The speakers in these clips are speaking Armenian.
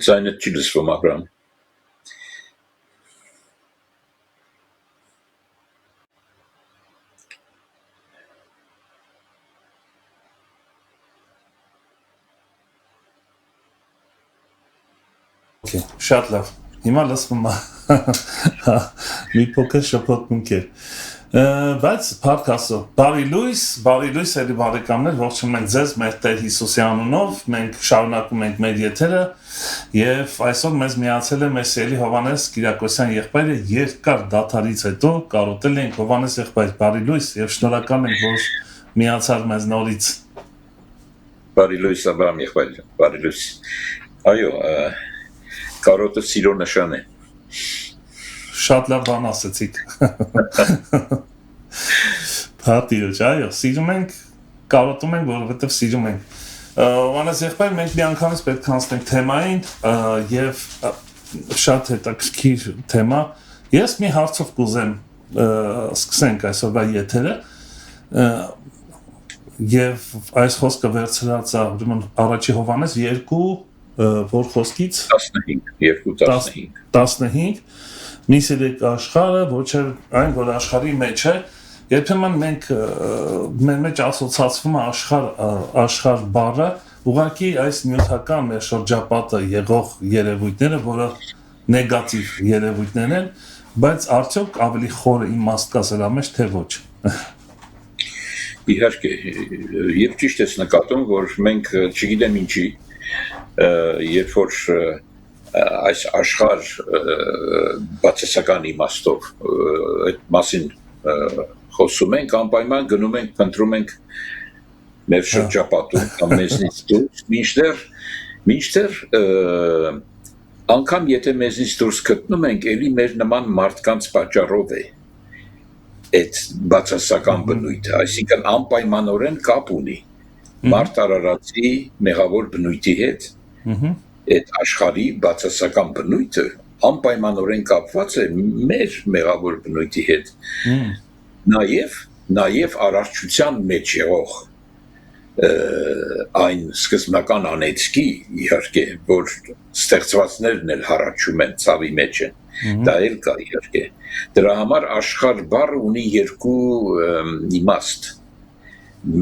Seine Chiles vom Abraham. Okay, շատ լավ։ Հիմա լսվում է։ Մի փոքր շփոթմունք էր։ Բայց podcast-ը բարի լույս էլի բարեկամներ, ողջունում ենք ձեզ մեր Տեր Հիսուսի անունով, մենք շարունակում ենք մեր եթերը եւ այսօր մեզ միացել է մեր սիրելի Հովհաննես Կիրակոսյան եղբայրը երկար դադարից հետո կարոտել ենք Հովհաննես եղբայր բարի լույս եւ շնորհակալ ենք որ միացար մեզ նորից։ Բարի լույս Աբրահամ եղբայր, բարի լույս։ Այո, կարոտը սիրո նշան է։ Շատ լավ բան ասեցիք։ Պատիոջ, այո, սիրում ենք, կարոտում ենք, որովհետև սիրում ենք։ Հովհաննես եղբայր, մենք մի անգամից պետք է անցնենք թեմային եւ շատ հետաքրքիր թեմա։ Ես մի հարցով կուզեմ սկսենք այսօրվա եթերը եւ այս խոսքը վերցրած է ուրեմն առաջի Հովհաննես 2 որ խոսքից 15 մի սիրեք աշխարհը ոչ այն որ աշխարհի մեջ է երբեմն մենք մեր մեջ ասոցացվում է աշխարհ բառը ուղղակի այս նյութական մեր շրջապատը եղող երևույթները որը նեգատիվ երևույթներ են բայց արդյոք ավելի խորը իմաստ կա սրա մեջ թե ոչ Իհարկե եւ ճիշտ ես նկատում որ մենք չգիտեմ ինչի երբ որ այս աշխարհ բացասական իմաստով այդ մասին խոսում ենք անպայման գնում ենք փնտրում ենք մեր շրջապատում կամ մեզնից դուրս մինչդեռ անգամ եթե մեզնից դուրս գտնում ենք ելի մեր նման մարդկանց պատճառով է այդ բացասական բնույթը այսինքն անպայմանորեն կապ ունի մարդ արարածի մեղավոր բնույթի հետ այդ աշխարհի բացասական բնույթը անպայմանորեն կապված է մեր մեղավոր բնույթի հետ նաև արարչության մեջ եղող այն սկզբնական անեծքի իհարկե որ ստեղծվածներն էլ հառաչում են ցավի մեջ են դա էլ կա իհարկե դրա համար աշխարհ բառը ունի երկու իմաստ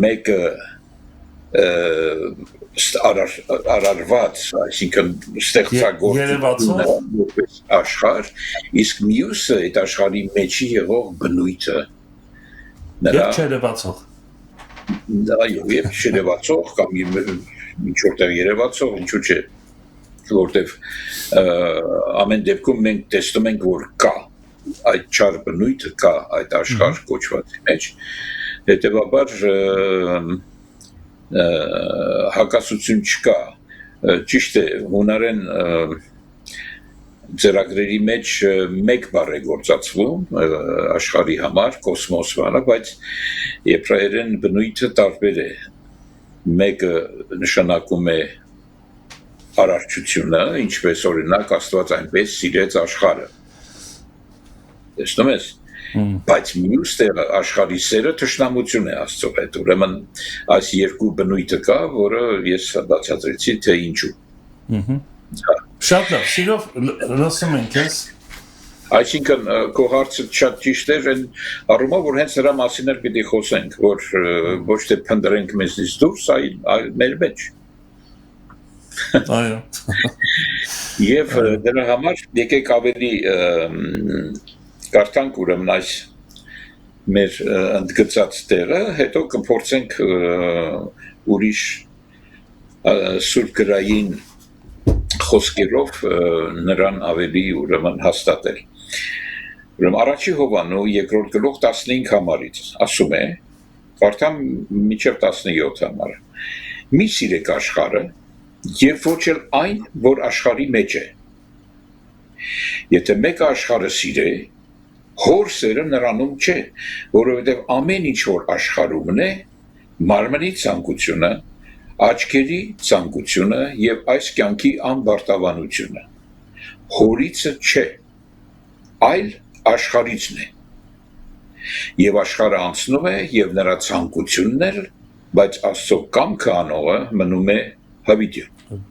մեկը արարված, այսինքն ստեղծագործություն աշխարհ, իսկ մյուսը այդ աշխարհի մեջի եղող բնույթը Եվ չերևացող Այո, եւ չերևացող կամ ինչ որտեղ երևացող, ինչու՞ չէ որտեվ ամեն դեպքում մենք տեսնում ենք որ կա այդ չար բնույթը կա այդ աշխարհ կոչվածի մեջ հետեւաբար հակասություն չկա ճիշտ է հունարեն ձեռագրերի մեջ մեկ բառ է գործածվում աշխարհի համար կոսմոս բառը բայց եբրայերեն բնույթը տարբեր է մեկը նշանակում է արարչությունը ինչպես օրինակ Աստված այնպես սիրեց աշխարհը տեսնում ես բայց մյուս տեղը աշխարհի սերը թշնամություն է Աստծո հետ ուրեմն այս երկու բնույթը կա որը ես բացատրեցի թե ինչու Շատ լավ սիրով լսում ենք ես այսինքն քո հարցը շատ ճիշտ է այն առումով որ հենց նրա մասին էլ պիտի խոսենք որ ոչ թե փնտրենք մեզնից դուրս այլ մեր մեջ այո եւ դրա համար եկեք ավելի Կարդանք ուրեմն այս մեր ընդգծած տեղը, հետո կփորձենք ուրիշ սուրբ գրային խոսքերով նրան ավելի ուրեմն հաստատել։ Ուրեմն առաջի Հովհաննու երկրորդ գլուխ 15 համարից ասում է, կարդամ մինչև 17 համարը։ Մի սիրեք աշխարհը, եւ ոչ էլ այն, որ աշխարհի մեջ է։ Եթե մեկը աշխարհը սիրե, Հոր սերը նրանում չէ, որովհետև ամեն ինչ որ աշխարհումն է, մարմնի ցանկությունը, աչքերի ցանկությունը եւ այս կյանքի անբարտավանությունը։ Հորիցը չէ, այլ աշխարհիցն է։ Եվ աշխարհը անցնում է եւ նրա ցանկությունն էլ, բայց Աստծո կամքը անողը մնում է հավիտյան։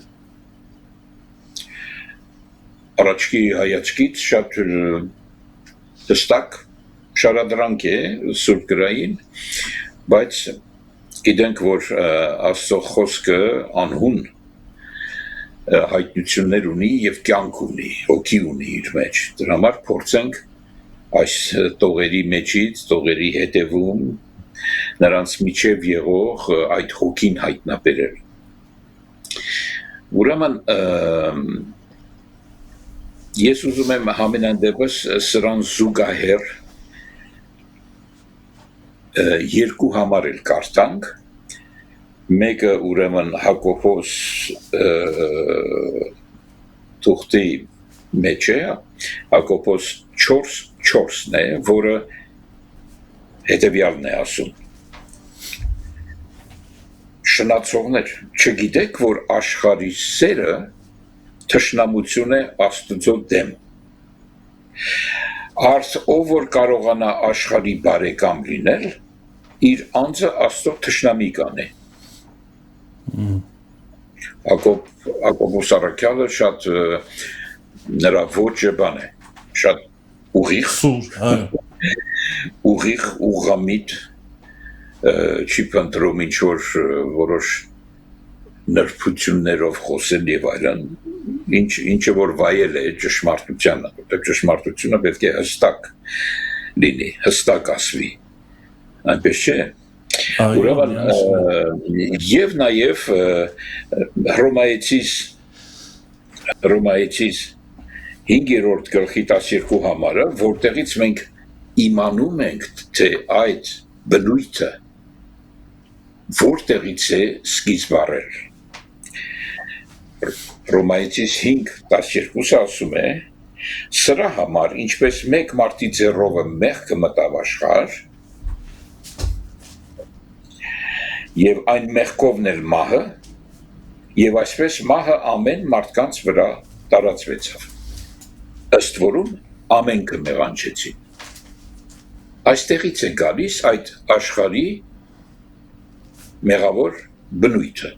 առաջկի հայացքից շատ հստակ շարադրանք է Սուրբ գրային, բայց գիտենք, որ Աստծո խոսքը անհուն հայտնություններ ունի եւ կյանք ունի, հոգի ունի իր մեջ։ Դրա համար փորձենք այս տողերի մեջից, տողերի հետևում նրանց միջև եղող այդ հոգին հայտնաբերել։ Ուրեմն ես ուզում եմ համենայն դեպս սրան զուգահեռ երկու համար էլ կարդանք, մեկը ուրեմն Հակոբոս թուղթի մեջ է, Հակոբոս 4:4-ն է, որը հետևյալն է ասում. Շնացողներ, չգիտեք, որ աշխարհի սերը թշնամություն է Աստծո դեմ։ Արդ ով որ կարողանա աշխարհի բարեկամ լինել, իր անձը Աստծո թշնամի կանե։ Հակոբոս առաքյալը շատ նրա ոճը բան է, շատ ուղիղ, ուղիղ, ուղղամիտ, չի փնտրում ինչ-որ որոշ նրբություններով խոսել եւ այլն, ինչը որ վայել է ճշմարտությանը, որտեղ ճշմարտությունը պետք է հստակ լինի, հստակ ասվի, այնպես չէ։ Ուրեմն եւ նաեւ Հռոմայեցիս 5-րդ գլխի 12 համարը, որտեղից մենք իմանում ենք, թե այդ բնույթը որտեղից է սկիզբ առել։ Հռոմայեցիս 5:12 ասում է. սրա համար, ինչպես մեկ մարդի ձեռովը մեղքը մտավ աշխարհ, եւ այն մեղքովն էլ մահը, եւ այսպես մահը ամեն մարդկանց վրա տարածվեցավ։ Ըստ որում ամենքը մեղանչեցին։ Այստեղից է գալիս այդ աշխարհի մեղավոր բնույթը,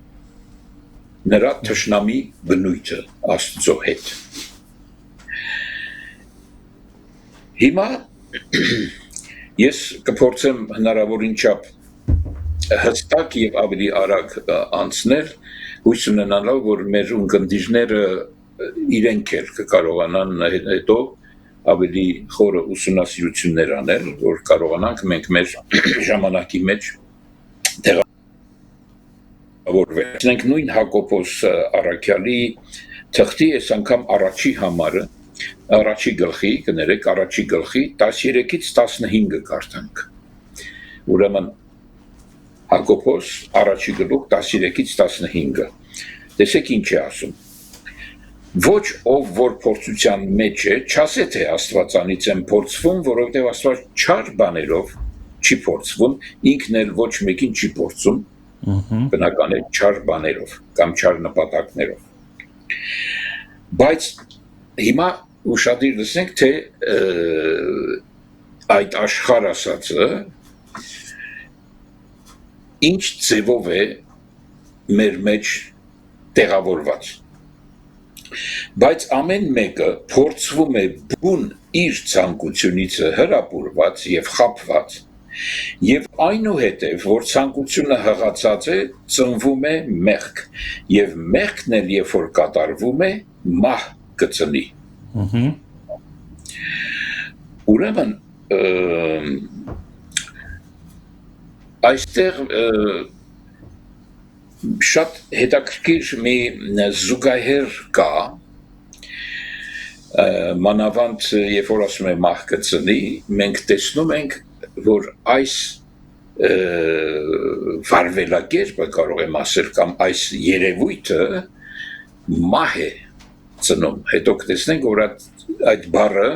նրա թշնամի բնույթը Աստծո հետ։ Հիմա ես կփորձեմ հնարավորին չափ հստակ եւ ավելի արագ անցնել, հույս ունենալով, որ մեր ունկնդիրները իրենք էլ կկարողանան հետո ավելի խորը ուսումնասիրություններ անել, որ կարողանանք մենք մեր ժամանակի մեջ տեղավորվել։ Մենք նույն Հակոբոս առաքյալի թղթի այս անգամ առաջի համարը, առաջի գլխի, կներեք, առաջի գլխի 13-ից 15 կարդանք։ Ուրեմն Հակոբոս առաջի գլուխ 13-ից 15-ը։ Տեսեք ինչ է ասում։ Ոչ ով որ փորձության մեջ է, չասե թե Աստվածանից եմ փորձվում, որովհետև Աստված չար բաներով չի փորձվում, ինքն էլ ոչ մեկին չի փորձում, բնական է չար բաներով կամ չար նպատակներով։ Բայց հիմա ուշադիր լսենք, թե այդ աշխարհ ասածը ինչ ձևով է մեր մեջ տեղավորված։ Բայց ամեն մեկը փորձվում է բուն իր ցանկությունից հրապուրված եւ խաբված, եւ այնուհետեւ որ ցանկությունը հղացած է, ծնվում է մեղք, եւ մեղքն էլ երբ որ կատարվում է, մահ կծնի։ Ուրեմն այստեղ շատ հետաքրքիր մի զուգահեռ կա, մանավանդ երբ որ ասում է մահ կծնի, մենք տեսնում ենք, որ այս վարվելակերպը կարող եմ ասել կամ այս երևույթը մահ է ծնում, հետո կտեսնենք, որ այդ բառը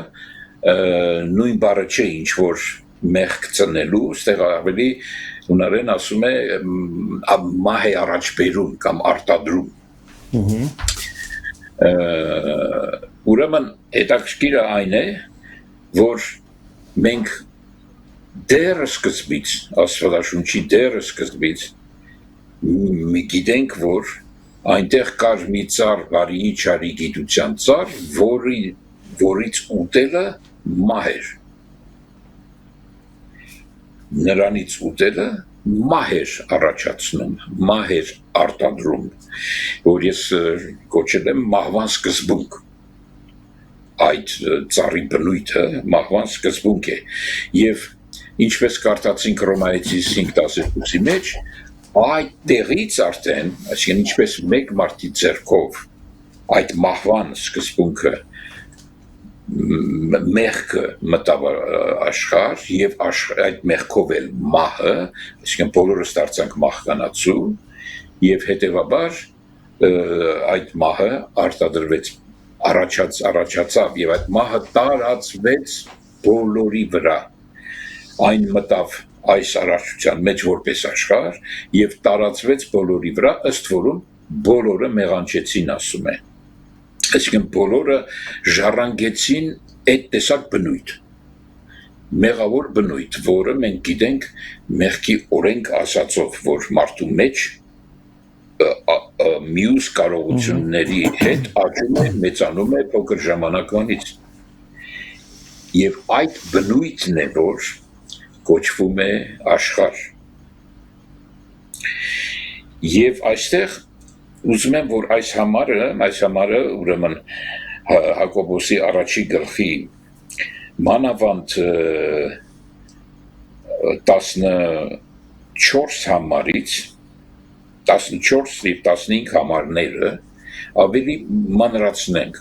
նույն բառը չէ, ինչ որ մեղք ծնելու, ստեղ ավելի հունարեն ասում է մահ է առաջ բերում կամ արտադրում։ Ուրեմն հետաքրքիրը այն է, որ մենք դեռ սկզբից, Աստվածաշունչի դեռ սկզբից գիտենք, որ այնտեղ կար մի ծառ, բարի չարի գիտության ծառ, որից ուտելը մահ էր։ Նրանից ուտելը մահ էր առաջացնում, մահ էր արտադրում, որ ես կոչել եմ մահվան սկզբունք։ Այդ ծառի բնույթը մահվան սկզբունք է։ Եվ ինչպես կարդացինք Հռոմայեցի 5:12-ի մեջ, այդ տեղից արդեն, այսինքն ինչպես մեկ մարդի ձեռքով այդ մահվան սկզբունքը մեղքը մտավ աշխարհ եւ այդ մեղքով էլ մահը, այսինքն բոլորս դարձանք մահկանացու եւ հետեւաբար այդ մահը արտադրվեց առաջացավ եւ այդ մահը տարածվեց բոլորի վրա, այն մտավ այս առարչության մեջ որպես աշխարհ եւ տարածվեց բոլորի վրա, ըստ որում բոլորը մեղանչեցին, ասում է։ Այսինքն բոլորը ժառանգեցին այդ տեսակ բնույթ, մեղավոր բնույթ, որը մենք գիտենք մեղքի օրենք ասածով, որ մարդու մեջ մյուս կարողությունների հետ աճում է, մեծանում է փոքր ժամանակվանից։ Եվ այդ բնույթն է, որ կոչվում է աշխարհ։ Եվ այստեղ ուզում եմ, որ այս համարը ուրեմն Հակոբոսի առաջի գլխի մանավանդ 14 համարից 14 եւ 15 համարները ավելի մանրացնենք,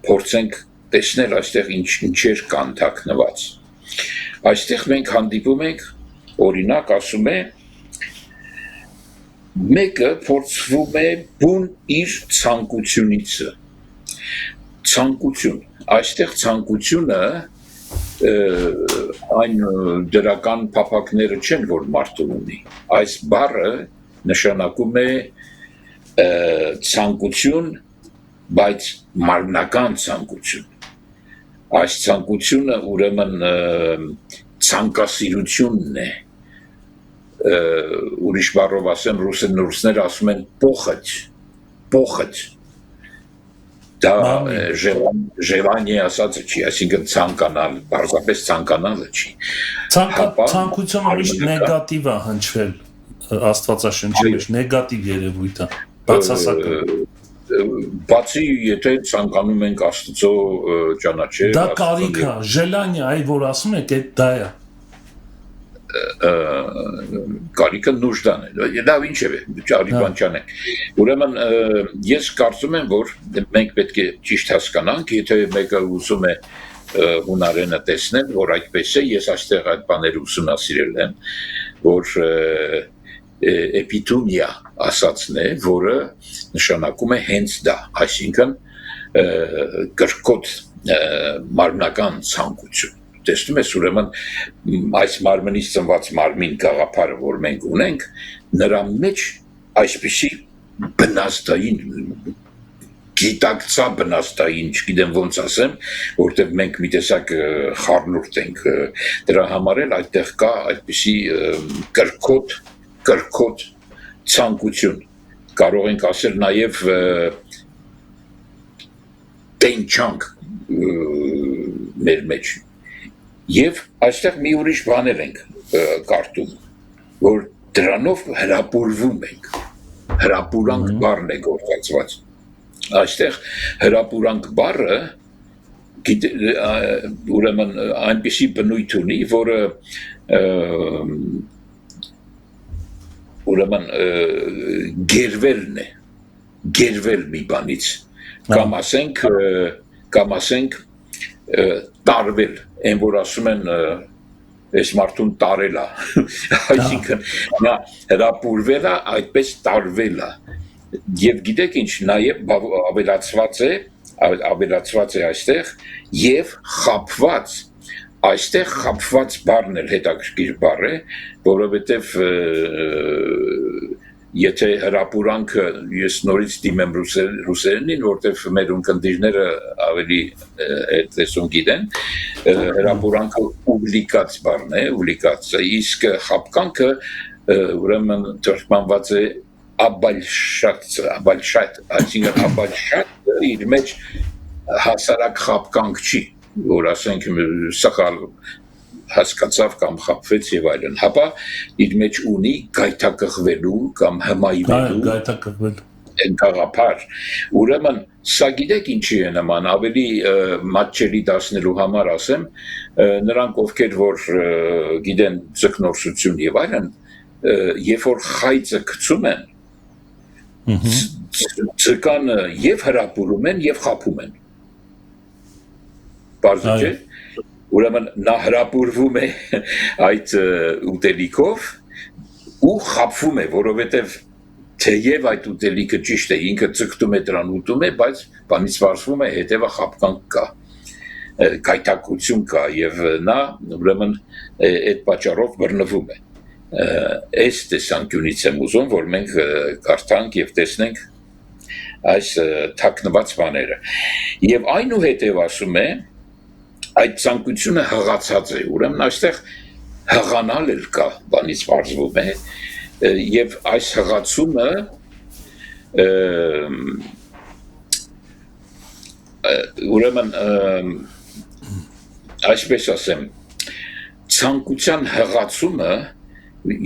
փորձենք տեսնել այստեղ ինչեր կան թաքնված։ Այստեղ մենք հանդիպում ենք, օրինակ ասում է, մեկը փորձվում է բուն իր ցանկությունից։ Ցանկություն, այստեղ ցանկությունը այն դրական փափակները չեն, որ մարդը ունի։ Այս բառը նշանակում է ցանկություն, բայց մարմնական ցանկություն։ Այս ցանկությունը ուրեմն ցանկասիրությունն է, ուրիշ բառով ասեմ, ռուսները ասում են պոխըց, դա ժելանիե ասածը չի, այսինքն ցանկանալ, բարձրապես ցանկանալը չի։ Ցանկությունը միշտ նեգատիվ է հնչվել Աստվածաշնչի մեջ, նեգատիվ երևույթ է, բացասական։ Բացի եթե ցանկանում ենք Աստծո ճանաչել, դա կարիք է, ժելանիա, այ որ ասում եք, այդ դա է։ Կարիքը նուժդան է, լավ ինչև է, ճարիքան չանենք։ Ուրեմն ես կարծում եմ, որ մենք պետք է ճիշտ հասկանանք, եթե մեկը ուզում է հունարենը տեսնել, որ այդպես է, ես այստեղ այդ բաները ուսումնասիրել եմ, որ էպիտումիա ասածն է, որը նշանակում է հենց դա, այսինքն կրկոտ մարմնական ցանկություն։ Տեսնում ես, ուրեմն այս մարմնից ծնված մարմին գաղափարը, որ մենք ունենք, նրա մեջ այսպիսի բնաստային, գիտակցա բնաստային, չգիտեմ ոնց ասեմ, որտեղ մենք մի տեսակ խառնուրդ ենք, դրա համար էլ այդտեղ կա այդպիսի կրկոտ ցանկություն, կարող ենք ասել նաև տենչանք մեր մեջ։ Եվ այստեղ մի ուրիշ բաներ ենք կարդում, որ դրանով հրապուրվում ենք, հրապուրանք բառն է գործածված։ Այստեղ հրապուրանք բառը ուրեմն այնպիսի բնույթ ունի, որը ուրեմն գերվելն է, գերվել մի բանից, կամ ասենք տարվել, այն որ ասում են այս մարդուն տարել է, այսինքն նա հրապուրվել է, այդպես տարվել է, և գիտեք ինչ, նաև ավելացված է այստեղ, և խապված, այստեղ խապված բառն էլ հետաքրքիր բառ է, որովհետև եթե հրապուրանքը ես նորից դիմեմ ռուսերենին, որտեղ մեր ունկնդիրները ավելի տեսուն գիտեն, հրապուրանքը ուվլիկած բառն է, ուվլիկած, իսկ խապկանքը ուրեմն թարգմանված է աբալշատ, այսինքն աբալշատ իր մեջ հասարակ խապկանք չի, որ ասենք սխալ հասկացավ կամ խապվեց եւ այլն, հապա իր մեջ ունի գայթակղվելու կամ հմայվելու գայթակղվելու գաղափար, ուրեմն սա գիտեք ինչի է նման, ավելի մատչելի դասնելու համար ասեմ, նրանք ովքեր որ գիտեն ձկնորսություն եւ այլն, երբ որ խայծը գցում են, ձկանը եւ հրապուրում են եւ խափում են, բարձր չէ, ուրեմն նա հրապուրվում է այդ ուտելիքով ու խափվում է, որովհետեւ թեև այդ ուտելիքը ճիշտ է, ինքը ձգտում է դրան ուտում է, բայց բանից վարվում է, հետևը խապկանք կա, գայթակղություն կա եւ նա ուրեմն այդ պատճառով բռնվում է։ Այս տեսանկյունից եմ ուզում, որ մենք կարդանք եւ տեսնենք այս թաքնված բաները։ Եվ այնուհետև ասում է, այդ ցանկությունը հղացած է, ուրեմն այստեղ հղանալ էլ կա, բանից վարվում է, եւ այս հղացումը ուրեմն այսպես ասեմ ցանկության հղացումը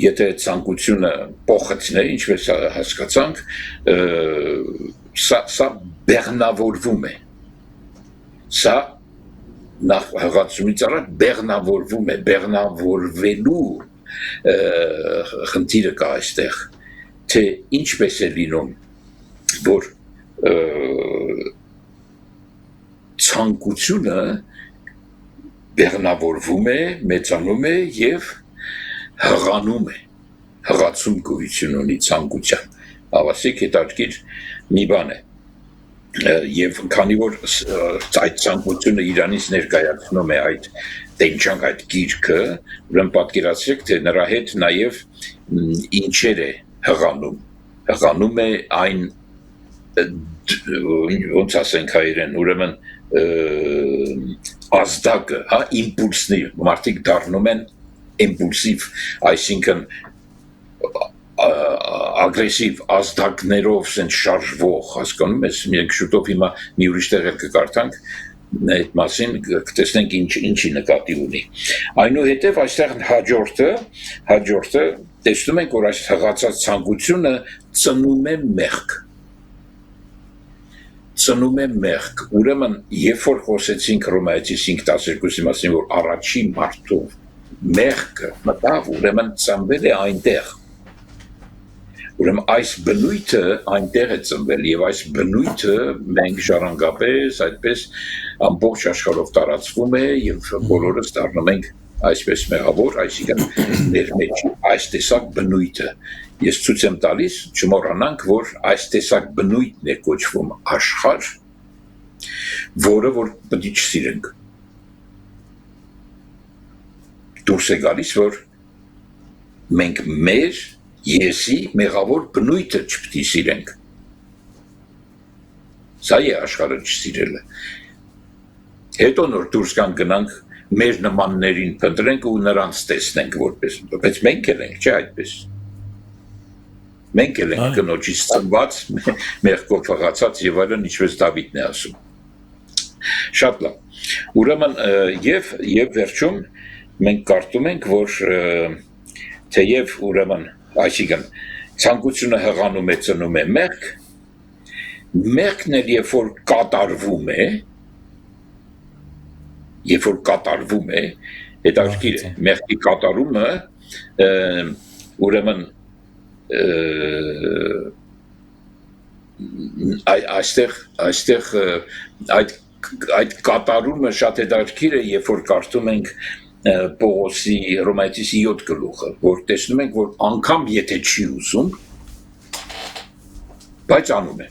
եթե ցանկությունը փոխեցնե ինչպես հասկացանք սա բեռնավորվում է սա նախ հղացումից առաջ բեռնավորվում է բեռնավորվելու խնդիրը կա այստեղ, թե ինչպես է լինում, որ ցանկությունը բեռնավորվում է, մեծանում է եւ հղանում է, հղացում գոյություն ունի ցանկության, ավասիկ հետաքրքիր մի բան է, եւ քանի որ այդ ցանկությունը իրանից ներկայացնում է այդ տենչանք այդ գիրքը, ուրեմն պատկերացրեք, թե նրա հետ նաև ինչեր է հղանում է այն, ոնց ասենք հայերեն, ուրեմն ազդակը, իմպուլսներ, մարդիկ դառնում են իմպուլսիվ, այսինքն ագրեսիվ ազդակներով սենց շարժվող, հասկանում ես, մենք շուտով հիմա մի ուրիշ տեղ կկարդանք, այդ մասին կտեսնենք ինչի նկատի ունի։ Այնուհետև այստեղ հաջորդը տեսնում ենք, որ այս հղացած ցանկությունը ծնում է մեղք, ուրեմն երբ որ խոսեցինք Հռոմեացիս 5:12-ի մասին, որ առաջին մարդով մեղքը մտավ, ուրեմն ծնվել է այնտեղ։ Ուրեմն այս բնույթը այնտեղ է ծնվել եւ այս բնույթը մենք ժառանգապես այդպես ամբողջ աշխարհով տարածվում է եւ բոլորս դառնում ենք այսպես մեղավոր, այսինքն մեր մեջ այս տեսակ բնույթը ես ցույց եմ տալիս, չմոռանանք, որ այս տեսակ բնույթն է կոչվում աշխարհ, որը որ պետք է չսիրենք։ Դուրս է գալիս, որ մենք մեր Եսի մեղավոր բնույթը չպետք է սիրենք։ Սա է աշխարհը չսիրելը։ Հետո նոր դուրս գանք մեր նմաններին փնտրենք ու նրանց տեսնենք որպես, բայց մենք էլ ենք, չէ՞ այդպես։ Մենք էլ ենք կնոջից ծնված, մեղքով հղացած եւ այլն, ինչպես Դավիթն է ասում։ Շատ լավ։ Ուրեմն եւ վերջում մենք կարդում ենք, որ թեև ուրեմն այսինքն ցանկությունը հղանում է ծնում է մեղքն էլ երբ որ կատարվում է հետաքրքիր է մեղքի կատարումը ուրեմն այստեղ այդ կատարումը շատ հետաքրքիր է երբ որ կարդում ենք Պողոսի Հռոմեացիսի 7 գլուխը, որ տեսնում ենք, որ անգամ եթե չի ուզում, բայց անում է,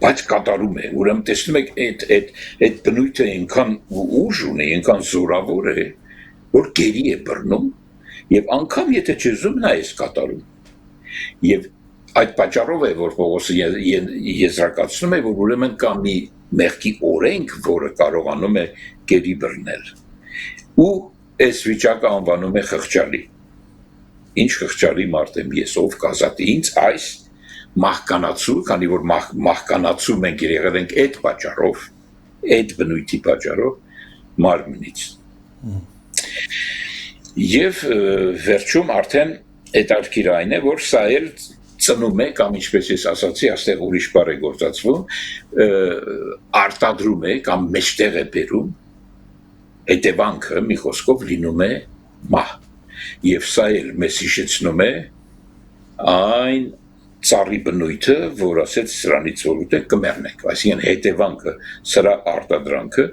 բայց կատարում է, ուրեմն տեսնում եք այդ բնույթը այնքան ուժ ունի, այնքան զորավոր է, որ գերի է բռնում, եւ անգամ եթե չի ուզում, նա է կատարում, եւ այդ պատճառով է, որ Պողոսը եզրակացնում է, որ ուրեմն կա մի մեղքի օրենք, որը կարողանում է գերի բռնել։ Ու այս վիճակը անվանում է խղճալի։ ինչ խղճալի մարդ եմ ես, ով կազատի ինձ այս մահկանացու, քանի որ մահկանացու մենք եղել ենք այդ պատճառով, այդ բնույթի պատճառով մարմնից։ Եվ վերջում արդեն հետաքրքիր այն է, որ սա էլ ծնում է, կամ ինչպես ես ասացի, այստեղ ուրիշ բառ է գործածվում, արտադրում է կամ մեջտեղ է բերում, հետևանքը մի խոսքով լինում է մահ։ Եվ սա էլ մեզ հիշեցնում է այն ծառի բնույթը, որ ասեց սրանից որ ուտեք կմեռնեք, այսինքն հետևանքը, սրա արտադրանքը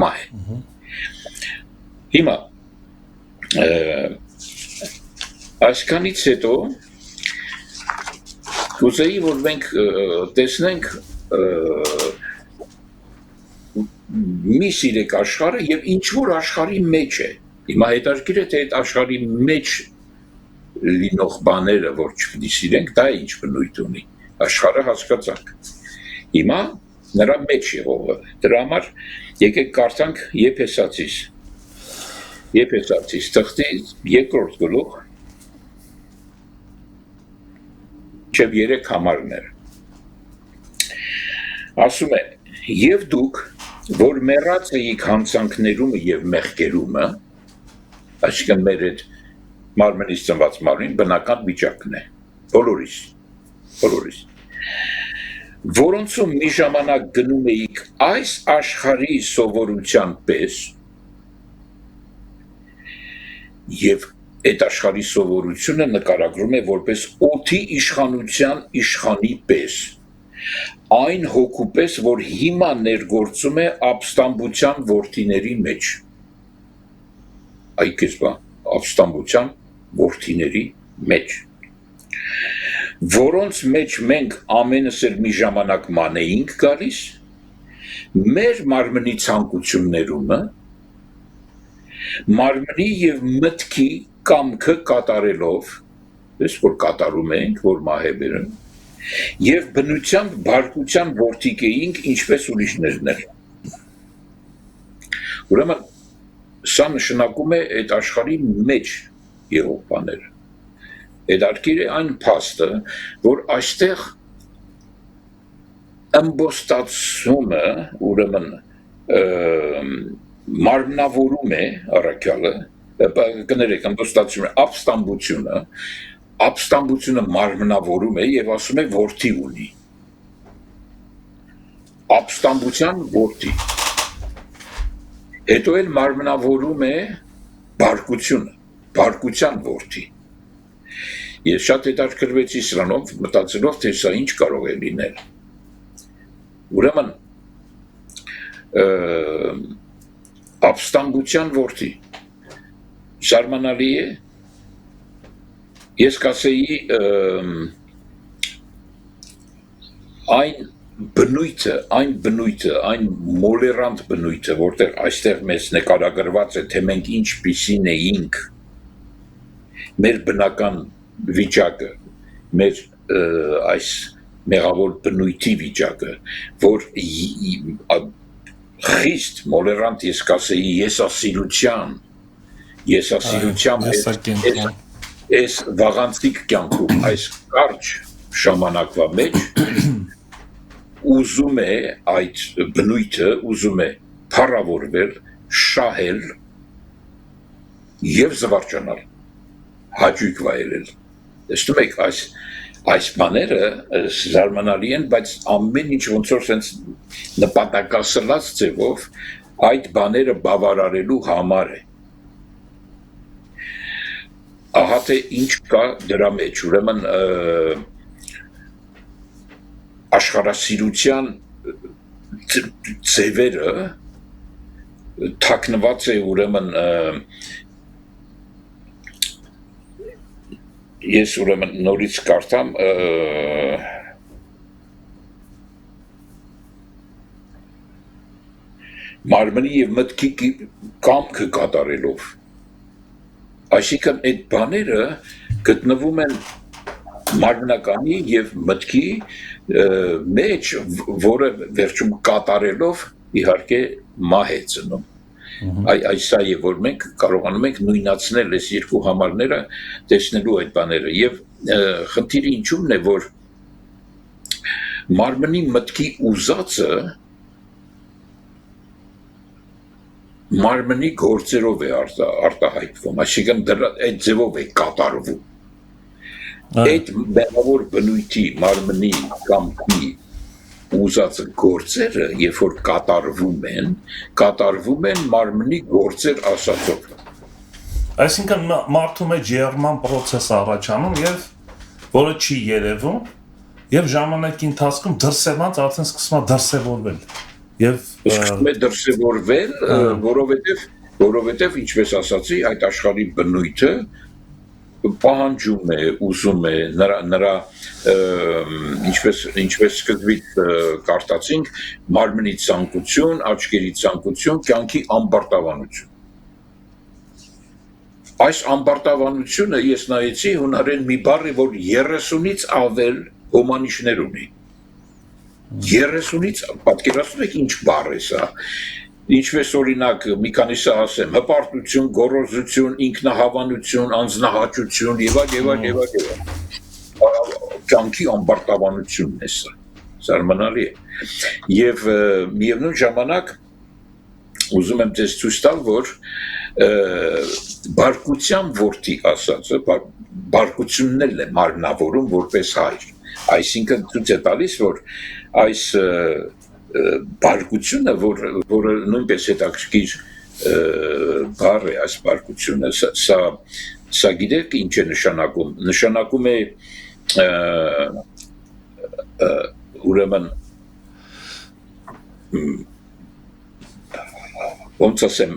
մահ է։ Հիմա այսքանից հետո կուզեի, որ մենք տեսնենք մի սիրեք աշխարհը եւ ինչ որ աշխարհի մեջ է։ Հիմա հետաքրքիր է թե այդ աշխարհի մեջ լինող բաները, որ չպիտի սիրենք, դա ինչ բնույթ ունի։ Աշխարհը հասկացանք։ Հիմա նրա մեջ եղողը։ Դրա համար եկեք կարդանք Եփեսացիս թղթի 2-րդ գլուխ Չև 3 համարներ։ Ասում է. «Եվ դուք, որ մեռած էիք հանցանքներումը եւ մեղքերումը», այսինքն մեր այդ մարմնից ծնված մարմին բնական վիճակն է, բոլորիս, որոնցում մի ժամանակ գնում էիք այս աշխարհի սովորության պես, եւ այդ աշխարհի սովորությունը նկարագրում է որպես օդի իշխանության իշխանի պես, այն հոգու պես, որ հիմա ներգործում է ապստամբության որդիների մեջ։ Այ քեզ բա, ապստամբության որդիների մեջ, որոնց մեջ մենք ամենս էլ մի ժամանակ ման էինք գալիս, մեր մարմնի ցանկություններումը, մարմնի եւ մտքի կամքը կատարելով, ես որ կատարում ենք, որ մահեբերն, եւ բնությամբ բարկության որդիկ էինք, ինչպես ուրիշներն էլ։ Ուրեմն սա նշանակում է այդ աշխարհի մեջ եղող բաները։ Հետաքրքիր է այն փաստը, որ այստեղ ըմբոստացումը, ուրեմն մարմնավորում է առաքյալը, կներեք, ըմբոստացումը, ապստամբությունը մարմնավորում է եւ ասում է որդի ունի։ Ապստամբության որդի։ Հետո էլ մարմնավորում է բարկությունը, բարկության որդի։ Ես շատ հետաքրքրվեցի սրանով, մտածելով, թե սա ինչ կարող է լինել։ Ուրեմն ապստամբության որդի զարմանալի է, ես կասեի այն բնույթը, այն մոլերանտ բնույթը, որտեղ այստեղ մեզ նկարագրված է, թե մենք ինչպիսին էինք, մեր բնական վիճակը, մեր այս մեղավոր բնույթի վիճակը, որ խիստ մոլերանտ ես կասեի եսասիրության այս վաղանցիկ կյանքում, այս կարճ ժամանակվա մեջ ուզում է այդ բնույթը, ուզում է փառավորվել, շահել եւ զվարճանալ, հաճույք վայելել։ Տեսնում եք, այս բաները զարմանալի են, բայց ամեն ինչ ոնց որ sense նպատակասլաց ձևով այդ բաները բավարարելու համար է։ Ահա թե ինչ կա դրա մեջ, ուրեմն աշխարհասիրության ձևերը թաքնված է ուրեմն ես ուրեմն նորից կարդամ մարմնի եւ մտքի կամքը կատարելով, այսինքն այդ բաները գտնվում են մարմնականի եւ մտքի մեջ, որը վերջում կատարելով իհարկե մահ է ծնում Այսա է, որ մենք կարողանում ենք նույնացնել այս երկու համարները, տեսնելու այդ բաները, եւ խնդիրը ինչու՞մն է, որ մարմնի մտքի ուզածը մարմնի գործերով է արտահայտվում, այսինքն այդ ձևով է կատարվում։ Այդ բնավոր բնույթի մարմնի կամ ուզածը գործերը, երբ որ կատարվում են մարմնի գործեր ասածով։ Այսինքն մարդու մեջ երման process առաջանում եւ որը չի երևում եւ ժամանակի ընթացքում դրսևորված արդեն սկսում է դրսևորվել եւ սկսում է դրսևորվել, որովհետեւ ինչպես ասացի, այդ աշխարհի բնույթը պահանջում է, ուզում է նրա ինչպես սկզբից կարտացինք, մարմնի ցանկություն, աչքերի ցանկություն, կյանքի ամբարտավանություն։ Այս ամբարտավանությունը ես նայեցի հունարեն մի բառ է, որ 30-ից ավել հոմանիշներ ունի։ 30-ից պատկերացնում եք ինչ բառ է սա։ Ինչպես օրինակ մի քանիսը ասեմ, հպարտություն, գոռոզություն, ինքնահավանություն, անձնահաճություն եւ այլ։ Կյանքի ամբարտավանությունն է սա։ Զարմանալի է։ Եվ միևնույն ժամանակ ուզում եմ ձեզ ցույց տալ, որ բարկության որդի ասածը բարկությունն է մարմնավորում որպես հայր։ Այսինքն ցույց է տալիս, որ այս բարկությունը, որը նույնպես հետաքրքիր բառ է, այս բարկությունը, սա գիտեք ինչ է նշանակում։ Նշանակում է ուրեմն ոնց ասեմ,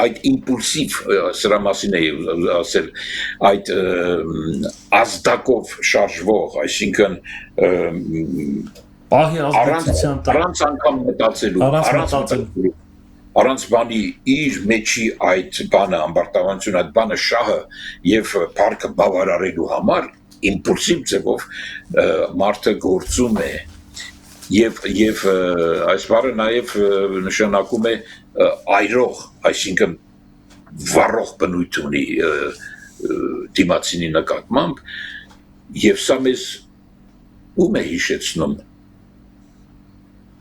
այդ իմպուլսիվ սրա մասին է ասել, այդ ազդակով շարժվող, այսինքն առանց անգամ մտածելու, առանց բանի իր մեջի այդ բանը ամբարտավանություն, այդ բանը շահը եւ փառքը բավարարելու համար իմպուլսիվ ձևով մարդը գործում է եւ այս բառը նաեւ նշանակում է այրող, այսինքն վառող բնույթ ունի դիմացինի նկատմամբ եւ սա մեզ ում է հիշեցնում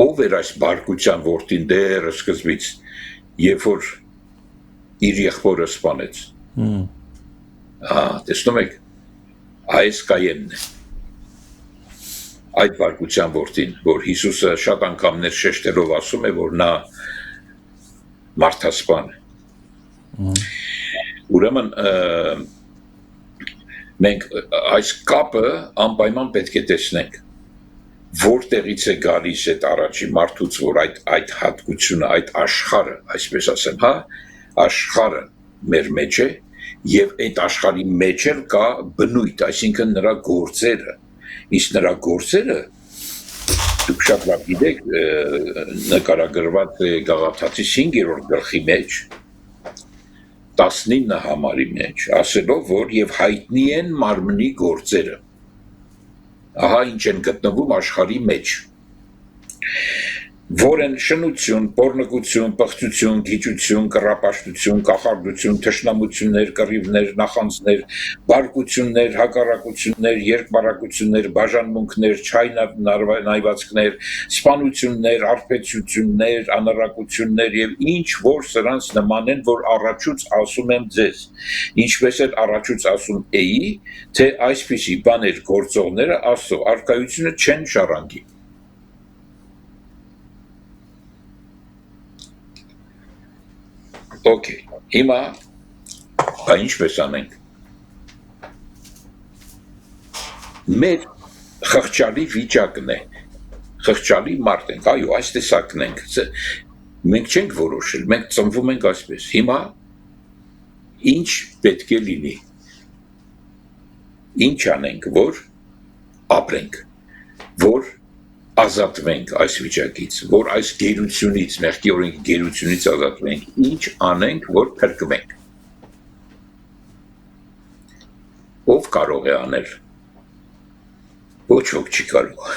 ով էր այս բարկության որդին դեռ սկզբից երբ որ իր եղբորը սպանեց տեսնում եք այս կայենն է այդ բարկության որդին որ Հիսուսը շատ անգամներ շեշտելով ասում է որ նա մարդասպան է ուրեմն մենք այս կապը անպայման պետք է տեսնենք որտեղից է գալիս այդ առաջի մարդուց որ այդ հատկությունը այդ աշխարհը այսպես ասեմ հա աշխարհը մեր մեջ է եւ այդ աշխարհի մեջ էլ կա բնույթ այսինքն նրա գործերը իսկ նրա գործերը դուք շատ լավ գիտեք նկարագրված է Գաղաթացի 5-րդ գլխի մեջ 19 համարի մեջ ասելով որ եւ հայտնի են մարմնի գործերը ահա ինչ են գտնվում աշխարհի մեջ որ են շնություն, պոռնկություն, պղծություն, գիճություն, կռապաշտություն, կախարդություն, թշնամություններ, կռիվներ, նախանձներ, բարկություններ, հակառակություններ, երկբարակություններ, բաժանմունքներ, չայնայվածքներ, սպանություններ, արբեցություններ, անառակություններ եւ ինչ որ սրանց նման են, որ առաջուց ասում եմ ձեզ, ինչպես էլ առաջուց ասում էի, թե այսպիսի բաներ գործողները Աստծո արքայությունը չեն շարանգի Okay, հիմա ինչպես անենք մեր խղճալի վիճակն է խղճալի մարդ ենք այո այս տեսակն ենք մենք չենք որոշել մենք ծնվում ենք այսպես հիմա ինչ պետք է լինի ինչ անենք որ ապրենք որ ազատվենք այս վիճակից, որ այս գերությունից, մեղքի օրենքի գերությունից ազատվենք, ինչ անենք, որ փրկվենք։ Ով կարող է անել։ Ոչ ոք չի կարող։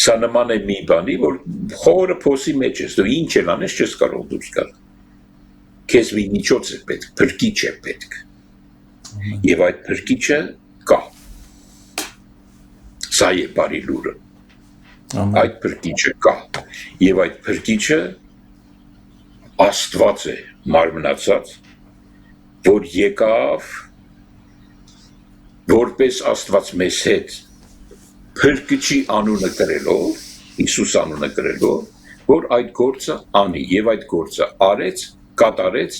Սա նման է մի բանի, որ խորը փոսի մեջ ես, դու ինչ էլ անես չես կարող դուրս գալ։ Քեզ մի միջոց է պետք, փրկիչ է պետք։ Եվ այդ փրկիչը կա։ Սա է բարի լուրը։ Այդ փրկիչը կա։ Եվ այդ փրկիչը Աստված է մարմնացած, որ եկավ որպես Աստված մեզ հետ փրկիչի անունը կրելով, Հիսուս անունը կրելով, որ այդ գործը անի եւ այդ գործը արեց, կատարեց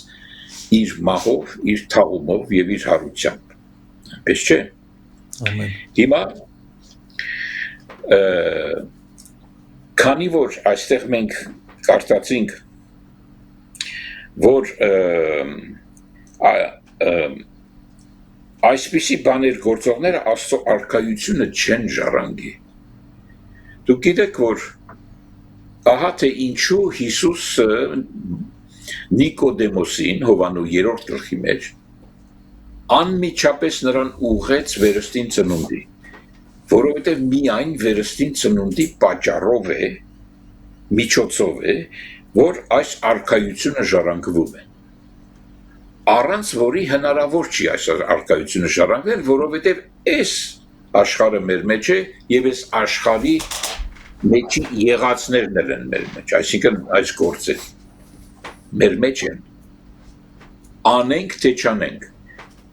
իր մահով, իր թաղումով եւ իր հարությամբ։ Այնպես չէ։ Ամեն։ Հիմա քանի որ այստեղ մենք կարդացինք, որ այսպիսի բաներ գործողները Աստծո արքայությունը չեն ժառանգի։ Դուք գիտեք, որ ահա թե ինչու Հիսուսը Նիկոդեմոսին Հովանու 3-րդ գլխի մեջ անմիջապես նրան ուղղեց վերստին ծնունդի, որովհետև միայն վերստին ծնունդի պատճառով է, միջոցով է, որ այս արքայությունը ժառանգվում է։ Առանց որի հնարավոր չի այս արքայությունը ժառանգել, որովհետև այս աշխարհը մեր մեջ է եւ այս աշխարհի մեջի եղածներն են մեր մեջ, այսինքն այս գործերը մեր մեջ են։ Անենք թե չանենք։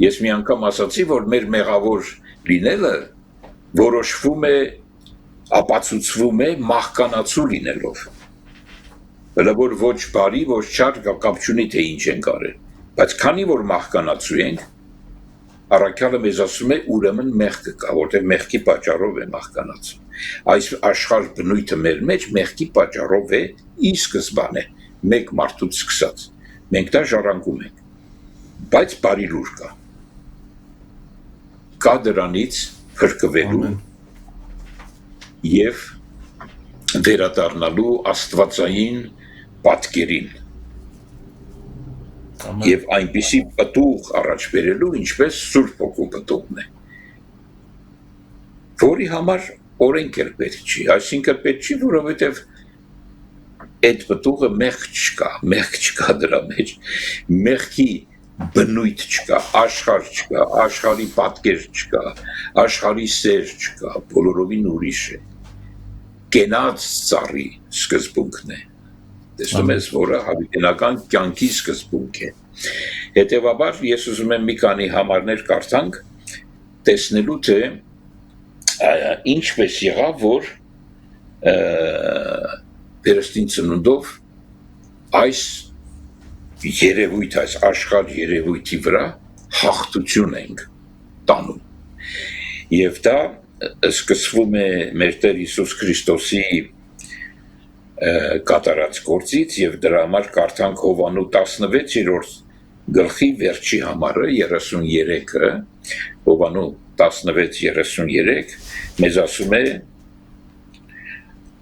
Ես մի անգամ ասացի, որ մեր մեղավոր լինելը որոշվում է, ապացուցվում է մահկանացու լինելով։ Հələ որ ոչ բարի, ոչ չար կապ չունի թե ինչ ենք արել։ Բայց քանի որ մահկանացու ենք, առաքյալը մեզ ասում է ուրեմն մեղքը կա, որտեղ մեղքի պատճառով է մահկանացու։ Այս աշխարհ բնույթը մեր մեջ մեղքի պատճառով է ի սկզբանե, մեկ մարդուց սկսած։ Մենք դա ժառանգում ենք։ Բայց բարի լուր կա։ Կա դրանից փրկվելու եւ վերադառնալու աստվածային պատկերին։ Եվ այնպիսի պտուղ առաջ բերելու, ինչպես Սուրբ Հոգու պտուղն է, որի համար օրենք էլ պետք չի, այսինքն պետք չի, որովհետև այդ պտուղը մեղք չկա դրա մեջ, մեղքի բնույթ չկա, աշխարհ չկա, աշխարհի պատկեր չկա, աշխարհի սեր չկա, բոլորովին ուրիշ է, կենաց ծառի սկզբունքն է, տեսնում ես, որը հավիտենական կյանքի սկզբունք է։ Հետևաբար ես ուզում եմ մի քանի համարներ կարդանք, տեսնելու թե ինչպես եղավ, որ վերստին ծնունդով այս երևույթ, այս աշխարհ երևույթի վրա հաղթություն ենք տանում։ Եվ դա սկսվում է մեր Տեր Հիսուս Քրիստոսի կատարած գործից եւ դրա համար կարդանք Հովանու 16-րդ գլխի վերջի համարը 33-ը Հովանու 16:33 մեզ ասում է